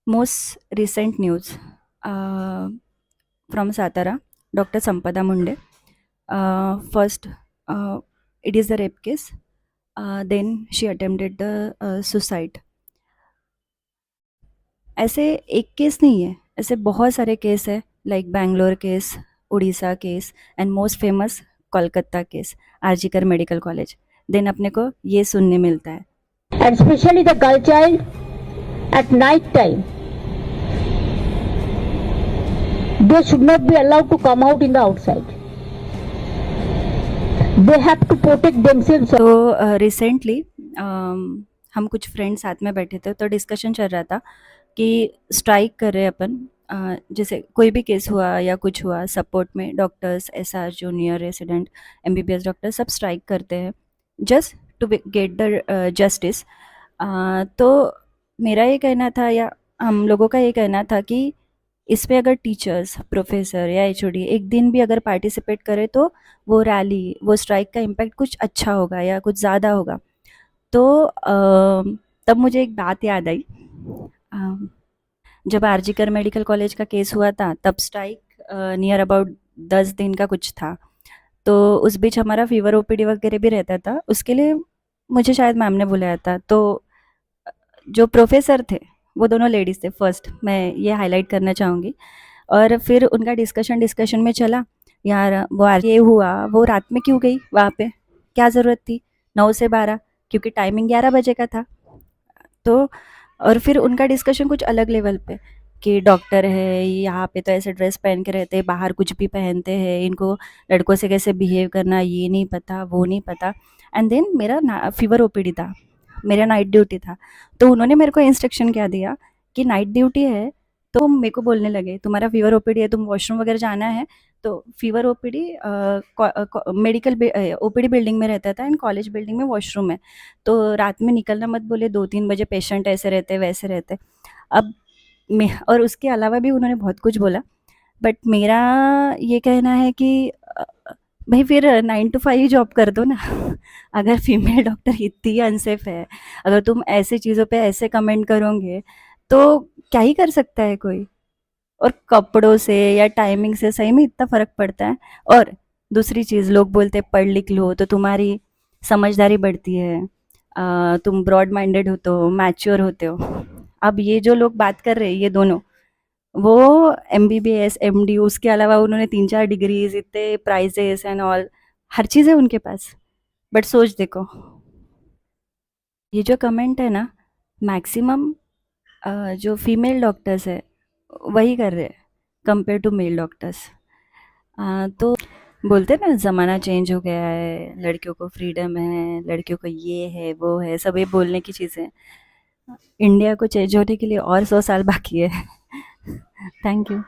Most recent news from Satara, Dr. Sampada Munde. First, it is the rape case. Then she attempted the suicide. ऐसे एक case नहीं है, ऐसे बहुत सारे केस है, like Bangalore case, Orissa case and most famous Kolkata case, RG Kar medical college. Then अपने को ये सुनने मिलता है, and especially the girl child at night time, they should not be allowed to come out in the outside. They have to protect themselves. तो recently हम कुछ friends साथ में बैठे थे, तो डिस्कशन चल रहा था कि स्ट्राइक कर रहे अपन, जैसे कोई भी केस हुआ या कुछ हुआ, सपोर्ट में doctors, SR, junior resident, MBBS doctor सब स्ट्राइक करते हैं just to get the justice. तो मेरा ये कहना था, या हम लोगों का ये कहना था कि इस पे अगर टीचर्स, प्रोफेसर या एचओडी एक दिन भी अगर पार्टिसिपेट करे तो वो रैली, वो स्ट्राइक का इम्पैक्ट कुछ अच्छा होगा या कुछ ज़्यादा होगा। तो तब मुझे एक बात याद आई। जब आरजीकर मेडिकल कॉलेज का केस हुआ था, तब स्ट्राइक नियर अबाउट 10 दिन का कुछ था। तो उस बीच हमारा फीवर ओपीडी वगैरह भी रहता था, उसके लिए मुझे शायद मैम ने बुलाया था। तो जो प्रोफेसर थे वो दोनों लेडीज़ थे, फर्स्ट मैं ये हाईलाइट करना चाहूँगी। और फिर उनका डिस्कशन में चला, यार वो ये हुआ, वो रात में क्यों गई वहाँ पे, क्या ज़रूरत थी 9 से 12, क्योंकि टाइमिंग 11 बजे का था। तो और फिर उनका डिस्कशन कुछ अलग लेवल पे, कि डॉक्टर है, यहाँ पे तो ऐसे ड्रेस पहन के रहते हैं, बाहर कुछ भी पहनते हैं, इनको लड़कों से कैसे बिहेव करना ये नहीं पता, वो नहीं पता। एंड देन मेरा फीवर ओपीडी था, मेरा नाइट ड्यूटी था। तो उन्होंने मेरे को इंस्ट्रक्शन क्या दिया कि नाइट ड्यूटी है, तो मेरे को बोलने लगे तुम्हारा फीवर ओपीडी है, तुम वॉशरूम वगैरह जाना है। तो fever OPD medical OPD building में रहता था एंड कॉलेज बिल्डिंग में वॉशरूम है। तो रात में निकलना मत बोले, 2-3 बजे पेशेंट ऐसे रहते वैसे रहते। अब मैं, और उसके अलावा भी उन्होंने बहुत कुछ बोला, बट मेरा ये कहना है कि भाई फिर 9 to 5 ही जॉब कर दो ना। अगर फीमेल डॉक्टर इतनी अनसेफ है, अगर तुम ऐसे चीज़ों पे ऐसे कमेंट करोगे, तो क्या ही कर सकता है कोई। और कपड़ों से या टाइमिंग से सही में इतना फ़र्क पड़ता है। और दूसरी चीज़, लोग बोलते हैं पढ़ लिख लो तो तुम्हारी समझदारी बढ़ती है, तुम ब्रॉड माइंडेड हो तो मैच्योर होते हो। अब ये जो लोग बात कर रहे हैं, ये दोनों, वो एमबीबीएस, एमडी, उसके अलावा उन्होंने 3-4 डिग्रीज़, इतने प्राइजेस एंड ऑल, हर चीज़ है उनके पास। बट सोच देखो, ये जो कमेंट है ना, मैक्सिमम जो फीमेल डॉक्टर्स है वही कर रहे हैं कंपेयर टू मेल डॉक्टर्स। तो बोलते हैं ना, ज़माना चेंज हो गया है, लड़कियों को फ्रीडम है, लड़कियों को ये है वो है, सब ये बोलने की चीज़ें। इंडिया को चेंज होने के लिए और 100 साल बाकी है। Thank you.